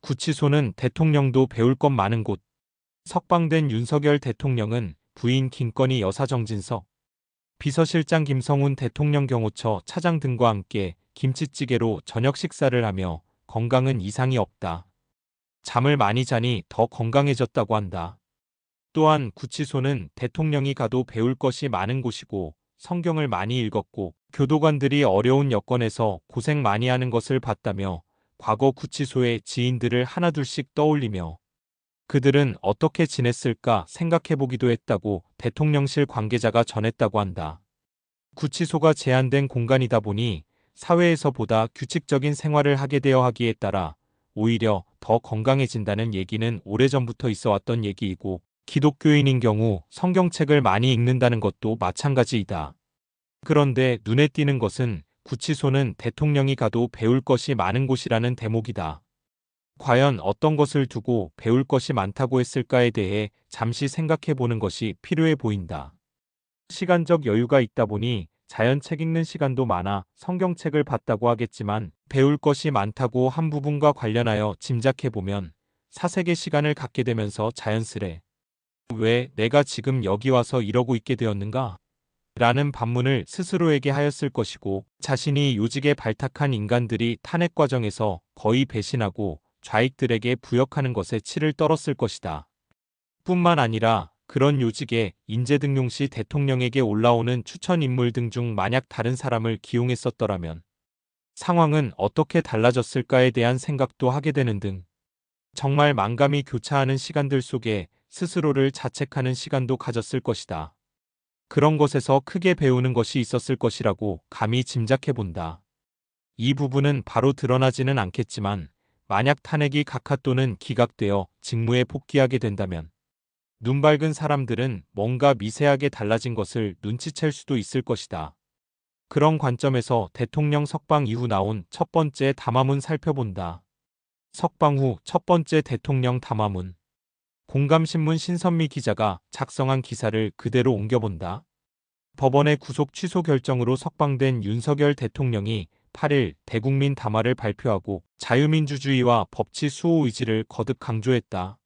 구치소는 대통령도 배울 것 많은 곳. 석방된 윤석열 대통령은 부인 김건희 여사 정진석, 비서실장 김성훈 대통령 경호처 차장 등과 함께 김치찌개로 저녁 식사를 하며 건강은 이상이 없다. 잠을 많이 자니 더 건강해졌다고 한다. 또한 구치소는 대통령이 가도 배울 것이 많은 곳이고 성경을 많이 읽었고 교도관들이 어려운 여건에서 고생 많이 하는 것을 봤다며 과거 구치소의 지인들을 하나둘씩 떠올리며 그들은 어떻게 지냈을까 생각해보기도 했다고 대통령실 관계자가 전했다고 한다. 구치소가 제한된 공간이다 보니 사회에서 보다 규칙적인 생활을 하게 되어 하기에 따라 오히려 더 건강해진다는 얘기는 오래전부터 있어왔던 얘기이고 기독교인인 경우 성경책을 많이 읽는다는 것도 마찬가지이다. 그런데 눈에 띄는 것은 구치소는 대통령이 가도 배울 것이 많은 곳이라는 대목이다. 과연 어떤 것을 두고 배울 것이 많다고 했을까에 대해 잠시 생각해 보는 것이 필요해 보인다. 시간적 여유가 있다 보니 자연책 읽는 시간도 많아 성경책을 봤다고 하겠지만 배울 것이 많다고 한 부분과 관련하여 짐작해 보면 사색의 시간을 갖게 되면서 자연스레 왜 내가 지금 여기 와서 이러고 있게 되었는가? 라는 반문을 스스로에게 하였을 것이고 자신이 요직에 발탁한 인간들이 탄핵 과정에서 거의 배신하고 좌익들에게 부역하는 것에 치를 떨었을 것이다. 뿐만 아니라 그런 요직에 인재 등용 시 대통령에게 올라오는 추천 인물 등 중 만약 다른 사람을 기용했었더라면 상황은 어떻게 달라졌을까에 대한 생각도 하게 되는 등 정말 만감이 교차하는 시간들 속에 스스로를 자책하는 시간도 가졌을 것이다. 그런 것에서 크게 배우는 것이 있었을 것이라고 감히 짐작해 본다. 이 부분은 바로 드러나지는 않겠지만 만약 탄핵이 각하 또는 기각되어 직무에 복귀하게 된다면 눈 밝은 사람들은 뭔가 미세하게 달라진 것을 눈치챌 수도 있을 것이다. 그런 관점에서 대통령 석방 이후 나온 첫 번째 담화문 살펴본다. 석방 후 첫 번째 대통령 담화문. 공감신문 신선미 기자가 작성한 기사를 그대로 옮겨본다. 법원의 구속 취소 결정으로 석방된 윤석열 대통령이 8일 대국민 담화를 발표하고 자유민주주의와 법치 수호 의지를 거듭 강조했다.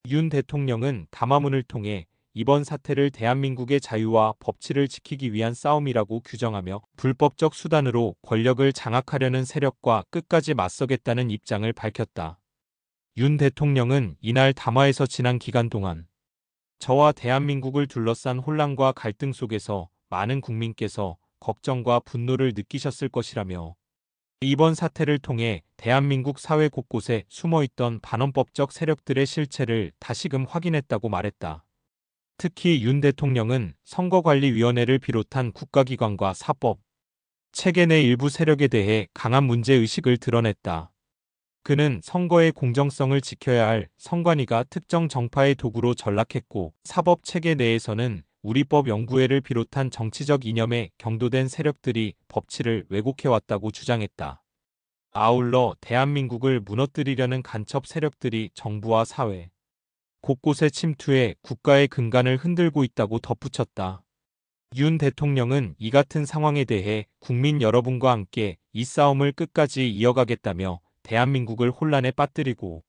윤 대통령은 담화문을 통해 이번 사태를 대한민국의 자유와 법치를 지키기 위한 싸움이라고 규정하며 불법적 수단으로 권력을 장악하려는 세력과 끝까지 맞서겠다는 입장을 밝혔다. 윤 대통령은 이날 담화에서 지난 기간 동안 저와 대한민국을 둘러싼 혼란과 갈등 속에서 많은 국민께서 걱정과 분노를 느끼셨을 것이라며 이번 사태를 통해 대한민국 사회 곳곳에 숨어있던 반헌법적 세력들의 실체를 다시금 확인했다고 말했다. 특히 윤 대통령은 선거관리위원회를 비롯한 국가기관과 사법, 체계 내 일부 세력에 대해 강한 문제의식을 드러냈다. 그는 선거의 공정성을 지켜야 할 선관위가 특정 정파의 도구로 전락했고 사법 체계 내에서는 우리법연구회를 비롯한 정치적 이념에 경도된 세력들이 법치를 왜곡해왔다고 주장했다. 아울러 대한민국을 무너뜨리려는 간첩 세력들이 정부와 사회 곳곳에 침투해 국가의 근간을 흔들고 있다고 덧붙였다. 윤 대통령은 이 같은 상황에 대해 국민 여러분과 함께 이 싸움을 끝까지 이어가겠다며 대한민국을 혼란에 빠뜨리고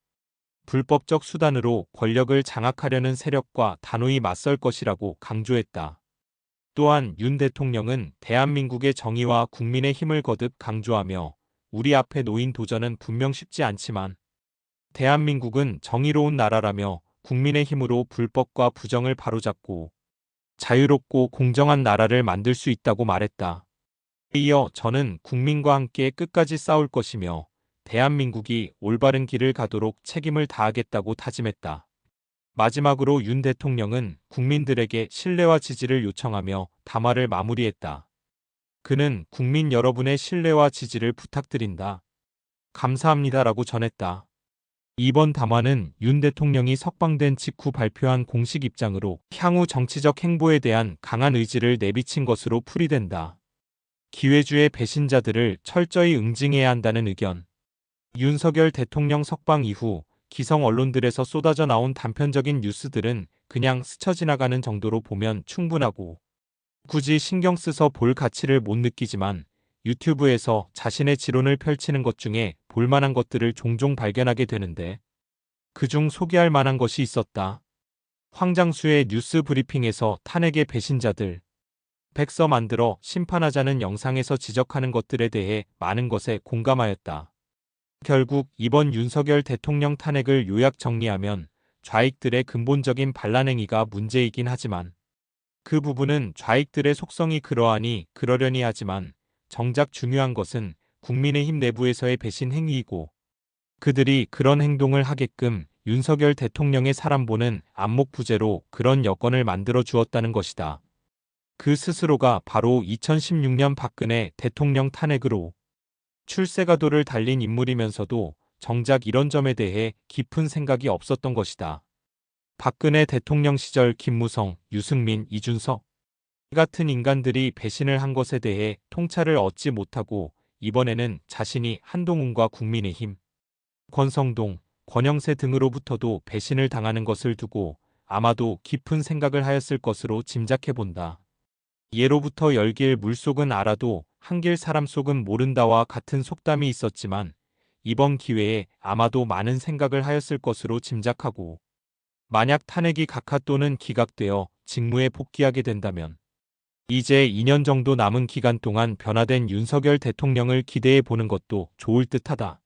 불법적 수단으로 권력을 장악하려는 세력과 단호히 맞설 것이라고 강조했다. 또한 윤 대통령은 대한민국의 정의와 국민의 힘을 거듭 강조하며 우리 앞에 놓인 도전은 분명 쉽지 않지만 대한민국은 정의로운 나라라며 국민의 힘으로 불법과 부정을 바로잡고 자유롭고 공정한 나라를 만들 수 있다고 말했다. 이어 저는 국민과 함께 끝까지 싸울 것이며 대한민국이 올바른 길을 가도록 책임을 다하겠다고 다짐했다. 마지막으로 윤 대통령은 국민들에게 신뢰와 지지를 요청하며 담화를 마무리했다. 그는 국민 여러분의 신뢰와 지지를 부탁드린다. 감사합니다라고 전했다. 이번 담화는 윤 대통령이 석방된 직후 발표한 공식 입장으로 향후 정치적 행보에 대한 강한 의지를 내비친 것으로 풀이된다. 기회주의 배신자들을 철저히 응징해야 한다는 의견. 윤석열 대통령 석방 이후 기성 언론들에서 쏟아져 나온 단편적인 뉴스들은 그냥 스쳐 지나가는 정도로 보면 충분하고 굳이 신경 써서 볼 가치를 못 느끼지만 유튜브에서 자신의 지론을 펼치는 것 중에 볼만한 것들을 종종 발견하게 되는데 그중 소개할 만한 것이 있었다. 황장수의 뉴스 브리핑에서 탄핵의 배신자들, 백서 만들어 심판하자는 영상에서 지적하는 것들에 대해 많은 것에 공감하였다. 결국 이번 윤석열 대통령 탄핵을 요약 정리하면 좌익들의 근본적인 반란행위가 문제이긴 하지만 그 부분은 좌익들의 속성이 그러하니 그러려니 하지만 정작 중요한 것은 국민의힘 내부에서의 배신 행위이고 그들이 그런 행동을 하게끔 윤석열 대통령의 사람 보는 안목부재로 그런 여건을 만들어 주었다는 것이다. 그 스스로가 바로 2016년 박근혜 대통령 탄핵으로 출세가도를 달린 인물이면서도 정작 이런 점에 대해 깊은 생각이 없었던 것이다. 박근혜 대통령 시절 김무성, 유승민, 이준석 같은 인간들이 배신을 한 것에 대해 통찰을 얻지 못하고 이번에는 자신이 한동훈과 국민의힘, 권성동, 권영세 등으로부터도 배신을 당하는 것을 두고 아마도 깊은 생각을 하였을 것으로 짐작해본다. 예로부터 열길 물속은 알아도 한길 사람 속은 모른다와 같은 속담이 있었지만 이번 기회에 아마도 많은 생각을 하였을 것으로 짐작하고 만약 탄핵이 각하 또는 기각되어 직무에 복귀하게 된다면 이제 2년 정도 남은 기간 동안 변화된 윤석열 대통령을 기대해 보는 것도 좋을 듯하다.